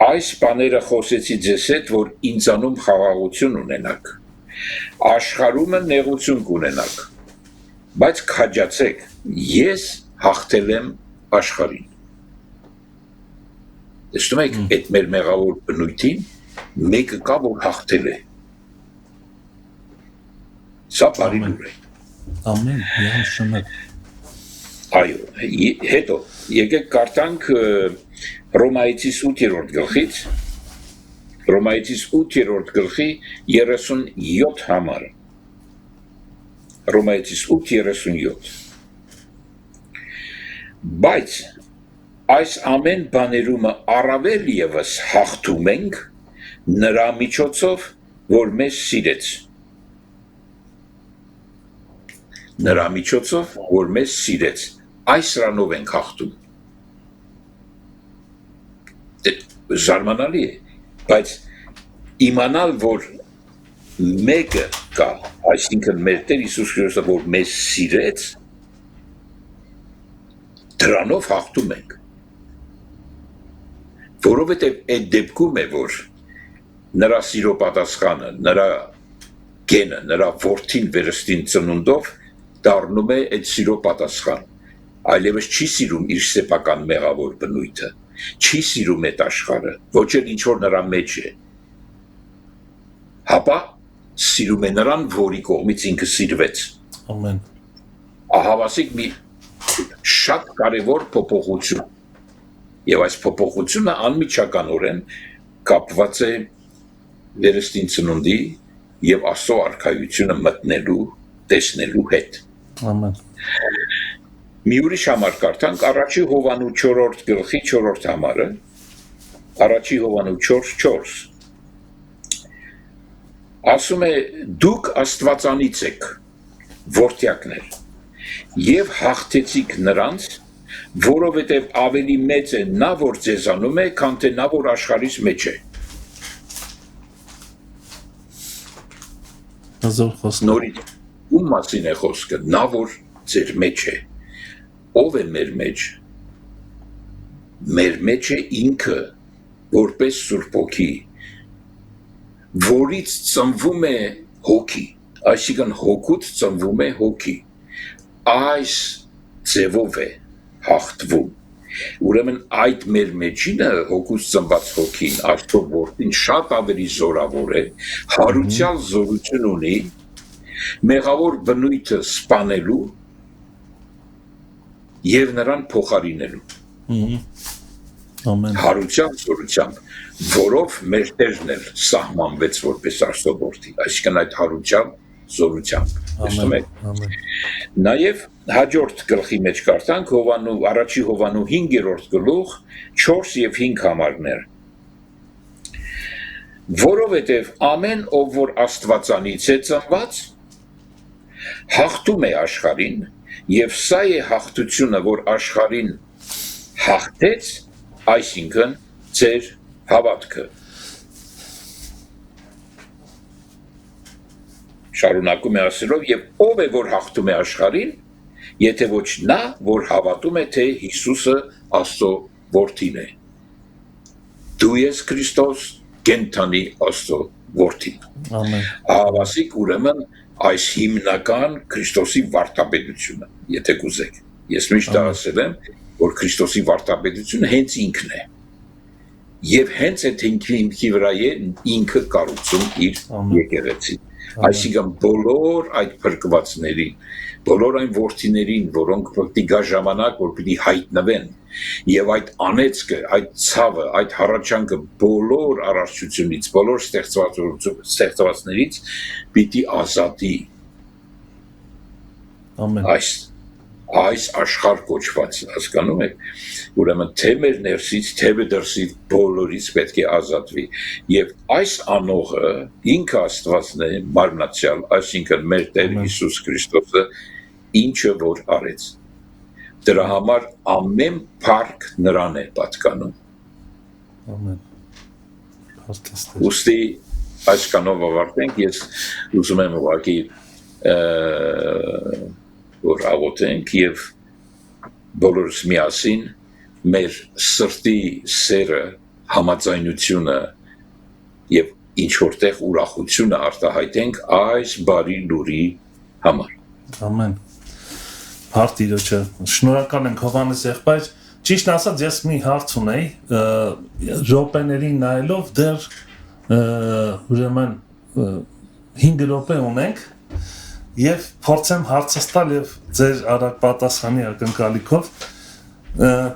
այս բաները խոսեցի ձեզ հետ, որ ինձանում խաղաղություն ունենաք, աշխարհում նեղություն կունենաք, բայց քաջացեք, ես հաղթել եմ աշխարհին։ Տեսնում եք, այդ մեր մեղավոր բնույթին մեկը կա, որ հաղթել է։ Սա բարի լուր է։ Ամեն, միանշանակ։ Այո, հետո եկեք կարդանք Ռոմայեցիս 8-րդ գլխից, Ռոմայեցիս 8-րդ գլխի 37 համարը։ Ռոմայեցիս 8:37։ Բայց այս ամեն բաներումը առավել եւս հաղթում ենք նրա միջոցով, որ մեզ սիրեց։ Նրա միջոցով, որ մեզ սիրեց, այս ռանով ենք հաղթում։ Զարմանալի է, բայց իմանալ, որ մեկը կա, այսինքն մեր Տեր Հիսուս Քրիստոսը, որ մեզ սիրեց, դրանով հաղթում ենք։ Որովհետև այդ դեպքում է, որ նրա սիրո պատասխանը, նրա գենը, նրա որդին վերստին ծնունդով դառնում է այդ սիրո պատասխան, այլևս չի սիրում իր սեփական մեղավոր բնույթը, չի սիրում այդ աշխարհը, ոչ էլ ինչ որ նրա մեջ է, հապա սիրում է նրան, որի կողմից ինքը սիրվեց։ Ամեն։ Ահավասիկ մի շատ կարևոր փոփոխություն։ Եվ այս փոփոխությունը անմիջականորեն կապված է վերստին ծնունդի եւ Աստծո արքայությունը մտնելու, տեսնելու հետ։ Ամեն։ Մի ուրիշ համար կարդանք առաջի Հովանու 4-րդ գլխի 4-րդ համարը, առաջի Հովանու 4:4 ասում է դուք Աստվածանից եք, որդյակներ, եւ հաղթեցիք նրանց, որովհետեւ ավելի մեծ է նա, որ ձեզանում է, քան թե նա, որ աշխարհից մեջ է։ Հազար խոսք։ Նորից ում մասին է խոսքը, նա, որ ձեր մեջ է։ Ով է մեր մեջ։ Մեր մեջ է ինքը, որպես Սուրբ Հոգի, որից ծնվում է հոգի, այսինքն հոգուց ծնվում է հոգի, այս ձևով է հաղթվում, ուրեմն այդ մեր մեջինը հոգուց ծնված հոգին, Աստծո որդին շատ ավելի զորավոր է, հարության զորություն ունի, մեղավոր բնույթը սպանելու և նրան փոխարինելու, հարության զորությամբ, որով մեր Տերն էլ սահմանվեց որպես Աստծո որդի, այսինքն այդ հարության զորությամբ։ Նաև հաջորդ գլխի մեջ կարդանք առաջի Հովանու 5-րդ գլուխ 4 և 5 համարներ։ Որովհետև ամեն ով որ Աստվածանից է ծնված, հաղթում է աշխարհին, և սա է հաղթությունը, որ աշխարհին հաղթեց, այսինքն ձեր հավատքը։ Շարունակում է ասելով, և ով է, որ հաղթում է աշխարհին, եթե ոչ նա, որ հավատում է, թե Հիսուսը Աստծո որդին է։ Դու ես Քրիստոս, կենդանի Աստծո որդին։ Ամեն։ Ահավասիկ ուրեմն այս հիմնական Քրիստոսի վարդապետությունը, եթե կուզեք։ Ես միշտ ասել եմ, որ Քրիստոսի վարդապետությունը հենց ինքն է։ Եվ հենց այդ հիմքի վրա է ինքը կառուցում իր եկեղեցին։ Այսինքն բոլոր այդ փրկվածներին, բոլոր այն որդիներին, որոնք պետք է գա ժամանակ, որ պիտի հայտնվեն, եւ այդ անեծքը, այդ ցավը, այդ հառաչանքը բոլոր առարչությունից, բոլոր ստեղծվածներից պիտի ազատի։ Ամեն։ Այս աշխարհ կոչված, հասկանում եք, ուրեմն թե մեր ներսից, թե դրսից բոլորից պետք է ազատվի։ Եվ այս անողը ինքը Աստվածն է մարմնացյալ, այսինքն մեր Տեր Հիսուս Քրիստոսը, ինչը որ արեց։ Դրա համար ամեն փառք նրան է պատկանում։ Ամեն։ Ուստի այս կանով ավարտենք, ես ուզում եմ ուղղակի որ աղոթենք եւ բոլորս միասին մեր սրտի սերը, համաձայնությունը եւ ինչ որտեղ ուրախությունը արտահայտենք այս բարի լուրի համար։ Ամեն։ Փառք Տիրոջը։ Շնորհակալ ենք Հովհաննես եղբայր։ Ճիշտ ասած ես մի հարց ունեի, րոպեներին նայելով դեռ ուրեմն 5 րոպե ունենք եւ փորձեմ հարցս տալ եւ ձեր արագ պատասխանի ակնկալիքով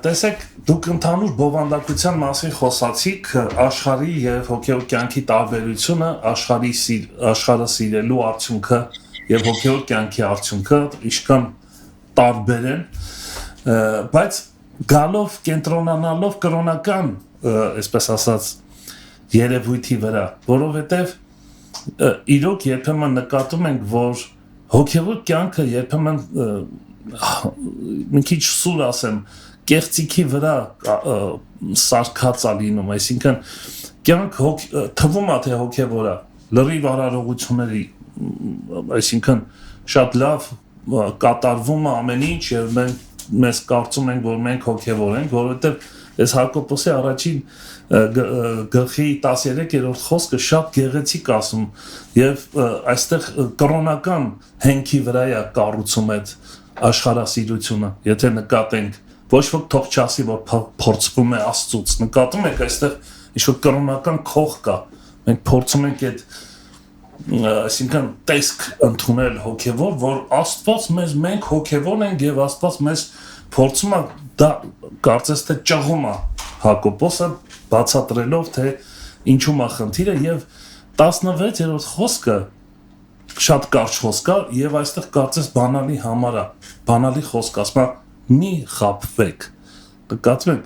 տեսեք դուք ընդհանուր բովանդակության մասին խոսացիք աշխարհի եւ հոգեոր կյանքի տարբերությունը աշխարհը սիրելու արդյունքը եւ հոգեոր կյանքի արդյունքը իշքան տարբեր են բայց գալով կենտրոնանալով կրոնական այսպես ասած երևույթի վրա որովհետեւ իրոք երբեմն նկատում ենք որ հոգևոր կյանքը երբեմն մի քիչ սուր ասեմ կեղծիքի վրա սարքած է լինում, այսինքն կյանք թվում է թե հոգևոր է, լրիվ արարողությունների, այսինքն շատ լավ կատարվում է ամեն ինչ եւ մենք կարծում ենք որ մենք հոգևոր ենք, որովհետեւ այս Հակոբոսի առաջին գլխի 13-րդ խոսքը շատ գեղեցիկ ասում եւ այստեղ կրոնական հենքի վրա է կառուցում այդ աշխարհասիրությունը եթե նկատենք ոչ ոք թող չասի, որ փորձվում է Աստծուց։ Նկատում եք, այստեղ ինչ-որ կրոնական քող կա։ Մենք փորձում ենք այդ այսինքն տեսք ընդունել հոգևոր, որ Աստված մենք հոգևոր ենք եւ Աստված մեզ փորձում է դա կարծես թե ճղում է Հակոբոսը բացատրելով թե ինչու՞մ է խնդիրը եւ 16-րդ խոսքը շատ կարճ խոսք է եւ այստեղ կարծես բանալի համար է, բանալի խոսք ասում է մի խաբվեք։ Նկատում եք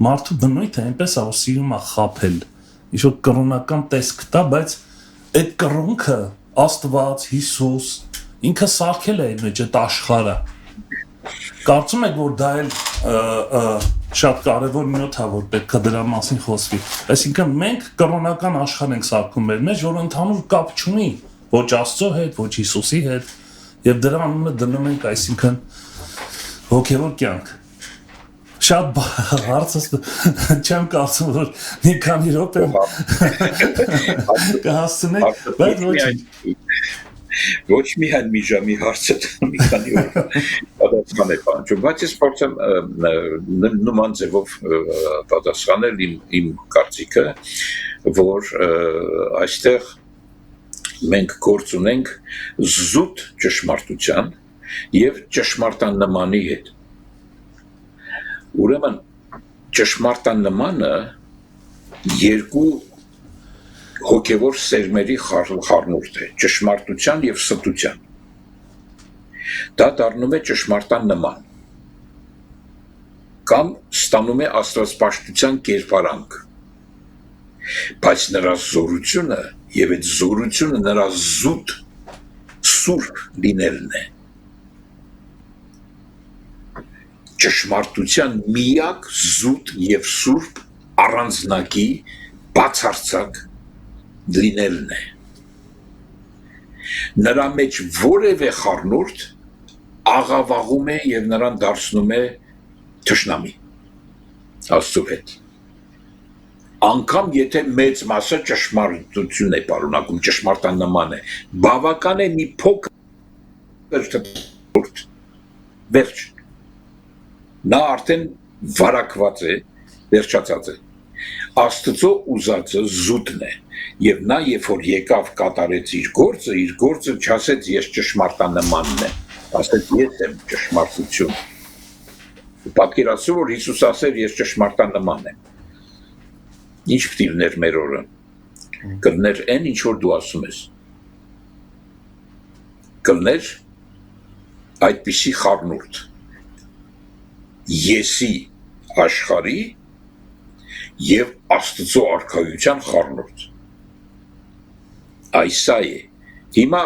մարդու բնույթը այնպես է որ սիրում է խաբել, ինչ-որ կրոնական տեսք տա, բայց այդ կրոնքը Աստված, Հիսուս ինքը սարքել է այդ մեջ այդ աշխարհը։ Կարծում եք որ դա էլ շատ կարևոր նյութ է որ պետք է դրա մասին խոսվի։ Այսինքն մենք կրոնական աշխարհ ենք սարքում մեր մեջ, որ ընդհանուր կապ չունի ոչ Աստծո հետ, ոչ Հիսուսի հետ, եւ դրա անունը դնում ենք այսինքն հոգևոր կյանք։ Շատ հարցս չեմ կարծում որ մի քանի րոպե կհասցնենք, բայց ոչ միայն մի ժամի հարցը մի քանի օր պատասխան է պահանջում, բայց ես փորձեմ նման ձևով պատասխանել իմ կարծիքը, որ այստեղ մենք գործ ունենք զուտ ճշմարտության եւ ճշմարտանմանի հետ։ Ուրեմն ճշմարտանմանը երկու հոգևոր սերմերի խառնուրդ է, ճշմարտության եւ ստության։ Դա դառնում է ճշմարտանման կամ ստանում է աստվածպաշտության կերպարանք։ Բայց նրա զորությունը եւ այդ զորությունը նրա զուտ սուրբ լինելն է։ Ճշմարտության միակ զուտ եւ սուրբ առանձնակի բացարձակ լինելն է։ Նրա մեջ որևէ խառնուրդ աղավաղում է եւ նրան դարձնում է թշնամի Աստծո հետ։ Անկամ եթե մեծ մասը ճշմարտություն է պարունակում, ճշմարտանման է, բավական է մի փոքր վերջ։ Նա արդեն վարակված է, վերջացած է։ Աստծո ուզածը զուտն է, եւ նա երբ որ եկավ կատարեց իր գործը չասեց ես ճշմարտանմանն եմ, ասեց ես եմ ճշմարտություն։ Պատկերացրու որ Հիսուս ասեր ես ճշմարտանման եմ։ Ինչ պիտի լիներ մեր օրը։ Կլներ այն ինչ որ դու ասում ես։ Կլներ այդպիսի խառնուրդ։ Եսի աշխարհի եւ Աստծո արքայության խառնուրդ։ Այսա է։ Հիմա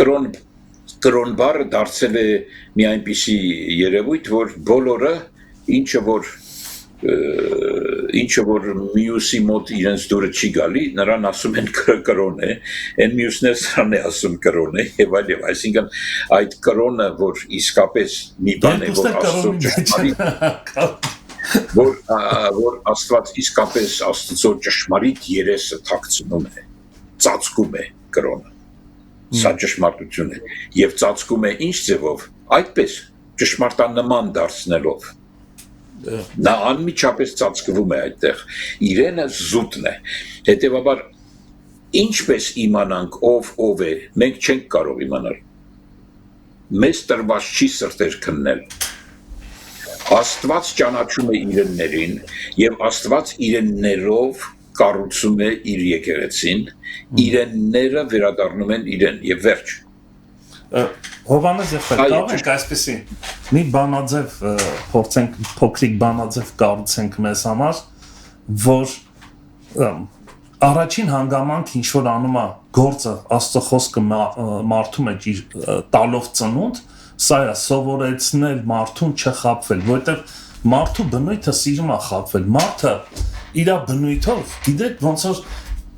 կրոն բառը դարձել է մի այնպիսի երևույթ, որ բոլորը ինչը որ մյուսի մոտ իրենց դուրը չի գալի, նրան ասում են կրոն է, այն մյուսներ սրան է ասում կրոն է, եւ այլ, այսինքն այդ կրոնը, որ իսկապես մի բան է, որ Աստծո ճշմարիտ, որ Աստված իսկապես Աստծո ճշմարիտ երեսը թաքցնում է, ծածկում է կրոնը, սա ճշմարտություն է, եւ ծածկում է ինչ ձևով, այդպես ճշմարտանման դարձնելով, նա անմիջապես ծածկվում է այդտեղ, իրենը զուտն է, հետևաբար ինչպես իմանանք ով է, մենք չենք կարող իմանալ, մեզ տրված չի սրտեր քննել, Աստված ճանաչում է իրեններին եւ Աստված իրեններով կառուցում է իր եկեղեցին, իրենները վերադառնում են իրեն եւ վերջ։ Հովանես եւ կարող ենք այսպեսի մի բանաձև փորձենք փոքրիկ բանաձև կառուցենք մեզ համար, որ առաջին հանգամանք ինչ որ անում է գործը Աստծո խոսքը մարդու մեջ իր տալով ծնունդ, սա է սովորեցնել մարդուն չխաբվել, որովհետև մարդու բնույթը սիրում է խաբվել, մարդը իր բնույթով, գիտեք ոնց որ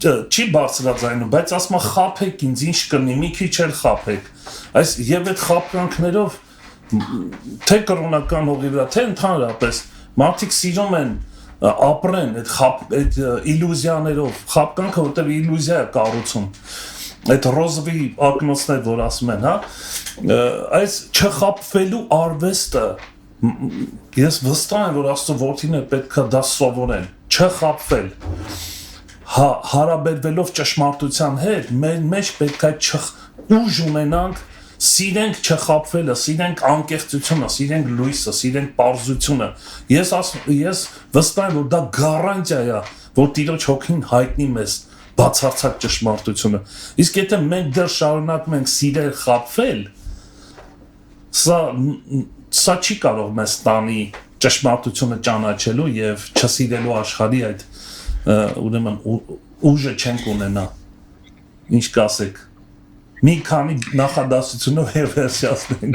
չի բարձրաձայնում, բայց ասում է խաբեք ինձ, ինչ կլինի, մի քիչ էլ խաբեք, այս եւ այդ խաբկանքներով թե կրոնական հողի վրա, թե ընդհանրապես մարդիկ սիրում են ապրեն այդ իլյուզիաներով, խաբկանքը որտեղ իլյուզիա է կառուցում, այդ ռոզովի ակնոցներ որ ասում են, հա, այս չխաբվելու արվեստը ես վստահ եմ, որ Աստծո որդիները պետք է դա սովորեն, չխաբվել, հարաբերվելով ճշմարտության հետ, մեր մեջ պետք է ուժ ունենանք, սիրենք չխաբվելը, սիրենք անկեղծությունը, սիրենք լույսը, սիրենք պարզությունը, ես վստահ եմ, որ դա գարանտիա է, որ Տիրոջ հոգին հայտնի մեզ բացարձակ ճշմարտությունը, իսկ եթե մենք դեռ շարունակում ենք սիրել խաբվել, սա չի կարող մեզ տանի ճշմարտությունը ճանաչելու եւ չսիրելու աշխարհի այդ ուրեմն ուժը չենք ունենա ինչ կասեք մի քանի նախադասությունով վերջացնենք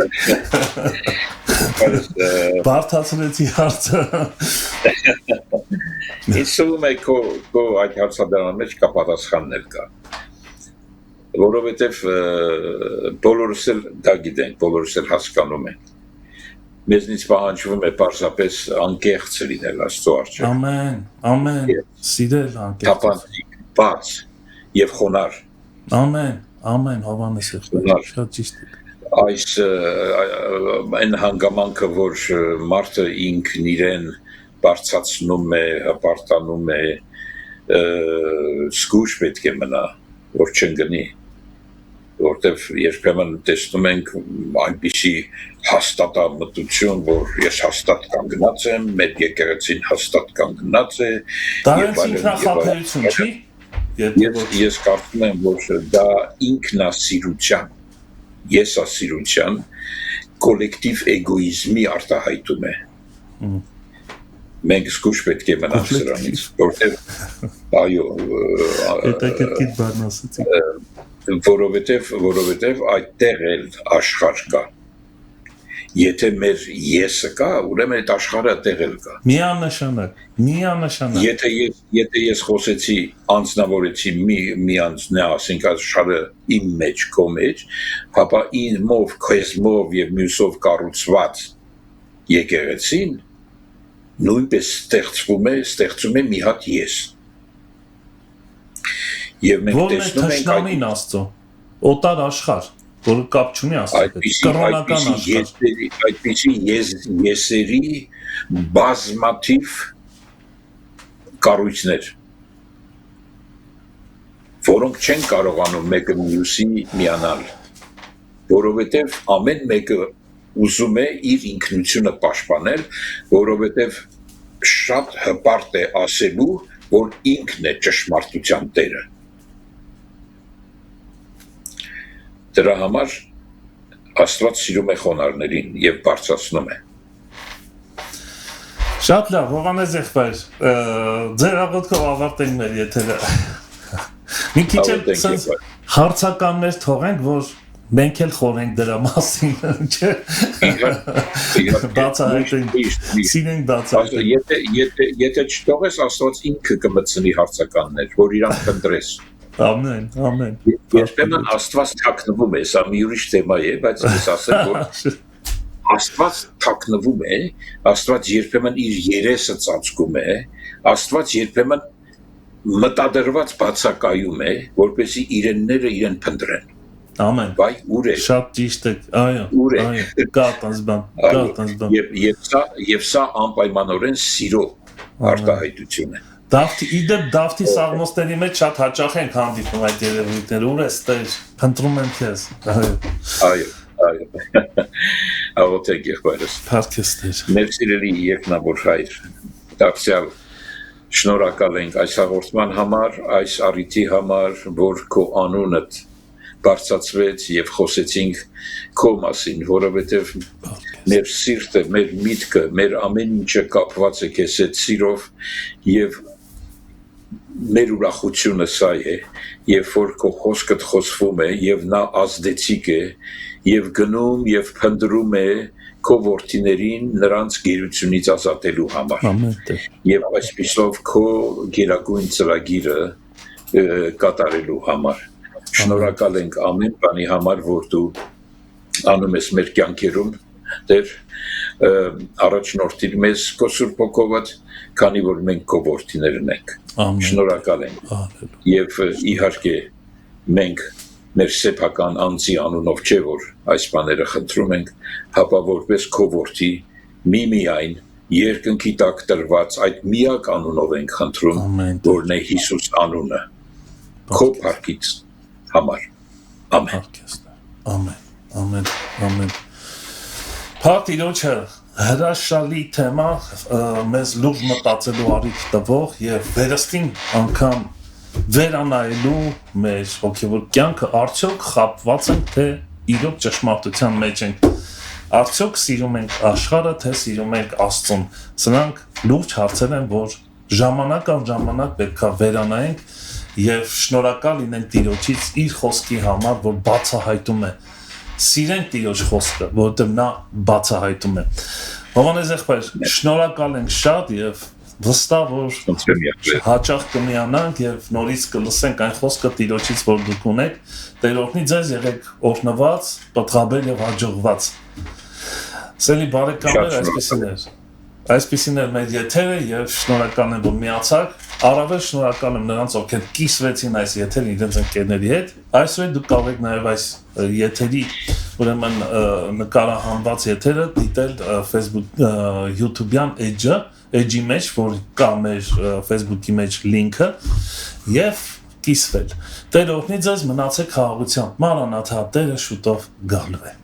բարթացրեցի հարցը Իսում է քո այդ հարցադրման մեջ կա պատասխաններ կա որովհետև բոլորս էլ դա գիտենք բոլորս էլ հասկանում ենք մեզնից պահանջվում է պարզապես անկեղծ լինել Աստծո առջև ամեն սիրել անկեղծ տապանցիկ բաց եւ խոնար ամեն Հովհաննես շատ ճիշտ այս այն հանգամանքը որ մարդը ինքն իրեն բարձրացնում է հպարտանում է զգույշ պետք է մնա որ չընկնի որտեվ երբեմն տեսնում ենք այնպիսի հաստատամտություն, որ ես հաստատ կանգնած եմ, մեր եկեղեցին հաստատ կանգնած է, դա ինքնախաբերություն չի? Ես կարծում եմ, որ դա ինքնասիրության, եսասիրության, կոլեկտիվ էգոիզմի արտահայտում է։ Մենք զգույշ պետք է մնանք սրանից, որտեվ այո, հետաքրքիր բան ասացիք որովհետև այդտեղ էլ աշխարհ կա։ Եթե մեր եսը կա, ուրեմն այդ աշխարհը այդտեղ էլ կա։ Միանշանակ։ Եթե ես խոսեցի, անձնավորեցի մի անձնա, ասենք աշխարհը իմ մեջ, քո մեջ, հապա ինձով, քեզմով եւ մյուսով կառուցված եկեղեցին նույնպես ստեղծում է մի հատ ես։ Եվ մենք տեսնում ենք այդ Աստծո օտար աշխարհ, որը կապ չունի Աստծո հետ, կրոնական աշխարհ, այդպիսի եսերի բազմաթիվ կառույցներ, որոնք չեն կարողանում մեկը մյուսի միանալ, որովհետև ամեն մեկը ուզում է իր ինքնությունը պաշտպանել, որովհետև շատ հպարտ է ասելու, որ ինքն է ճշմարտության տերը։ Դրա համար Աստված սիրում է խոնարհներին եւ բարձրացնում է։ Շատ լավ, Հովհաննես եղբայր, ձեր աղոթքով ավարտենք մեր եթերը։ Մի քիչ էլ հարցականներ թողենք, որ մենք էլ խորենք դրա մասին, չէ՞։ Բացահայտենք, սիրենք բացահայտենք։ Եթե չթողես, Աստված ինքը կմտցնի հարցականներ, որ իրանք կընտրես։ Ամեն։ Երբեմն Աստված թաքնվում է, սա մի ուրիշ թեմա է, բայց ես ասեմ, որ Աստված թաքնվում է, Աստված երբեմն իր երեսը ծածկում է, Աստված երբեմն մտադրված բացակայում է, որպեսզի իրենները իրեն փնտրեն։ Ամեն։ Բայ ուր է։ Շատ ճիշտ է, այո, կա տես բան։ Եվ սա անպայմանորեն սիրո արտահայտություն է։ Դավթի սաղմոսների մեջ շատ հաճախ ենք հանդիպում այդ երևույթները, ուր ես Տեր, փնտրում եմ քեզ։ Այո։ Աղոթենք եղբայրս։ Փառքես Տեր։ Մեր սիրելի երկնավոր Հայր, դարձյալ շնորհակալ ենք այս հաղորդման համար, այս առիթի համար, որ քո անունդ բարձրացվեց եւ խոսեցինք քո մասին, որովհետեւ մեր սիրտը, մեր միտքը, մեր ամեն ինչը կապված է քեզ հետ սիրով եւ մեր ուրախությունը սա է, երբ որ քո խոսքդ խոսվում է եւ նա ազդեցիկ է եւ գնում եւ փնտրում է քո որդիներին նրանց գերությունից ազատելու համար։ Եվ այսպիսով քո գերագույն ծրագիրը կատարելու համար։ Շնորհակալ ենք ամեն բանի համար, որ դու անում ես մեր կյանքերում, Տեր, առաջնորդիր մեզ քո Սուրբ Հոգով, քանի որ մենք քո որդիներն ենք։ Շնորհակալ ենք։ Եվ իհարկե մենք մեր սեփական անձի անունով չէ որ այս բաները խնդրում ենք, հապա որպես քո որդի միմիայն երկնքի տակ տրված այդ միակ անունով ենք խնդրում, Ամեն։ որն է Հիսուս անունը, քո փառքից համար, ամեն։ Ամեն, ամեն։ Փառք Տիրոջը, հրաշալի թեմա, մեզ լուրջ մտածելու առիթ տվող եւ վերստին անգամ վերանայելու մեր հոգեվոր կյանքը արդյոք խապված ենք, թե իրոք ճշմարտության մեջ ենք, արդյոք սիրում ենք աշխարհը, թե սիրում ենք Աստծուն։ Սրանք լուրջ հարցեր են, որ ժամանակ առ ժամանակ պետք է վերանայենք եւ շնորհակալ լինենք Տիրոջից իր խոսքի համար, որ բացահայտում է։ Սիրենք Տիրոջ խոսքը, որովհետեւ նա բացահայտում է։ Հովանես եղբայր, շնորհակալ ենք շատ եւ վստահ որ հաճախ կմիանանք եւ նորից կլսենք այն խոսքը Տիրոջից, որ դուք ունեք։ Տեր օրհնի ձեզ, եղեք օրհնված, պատղաբեր եւ հաջողված։ Սելի բարեկամներ, այսպեսին էր մեր եթերը եւ շնորհակալ եմ, որ միացաք։ Առավել շնորհակալ եմ նրանց, ովքեր կիսվեցին այս եթերին իրենց ընկերների հետ։ Այսօր դուք կարող եք նաեւ այս եթերի ուրեմն նկարահանված եթերը դիտել Facebook YouTube-յան edge-ի մեջ, որ կա մեր Facebook-ի մեջ լինքը եւ կիսվել։ Տեր օրհնի ձեզ, մնացեք խաղաղությամբ։ Մանրաթա, Տերը շուտով գալու է։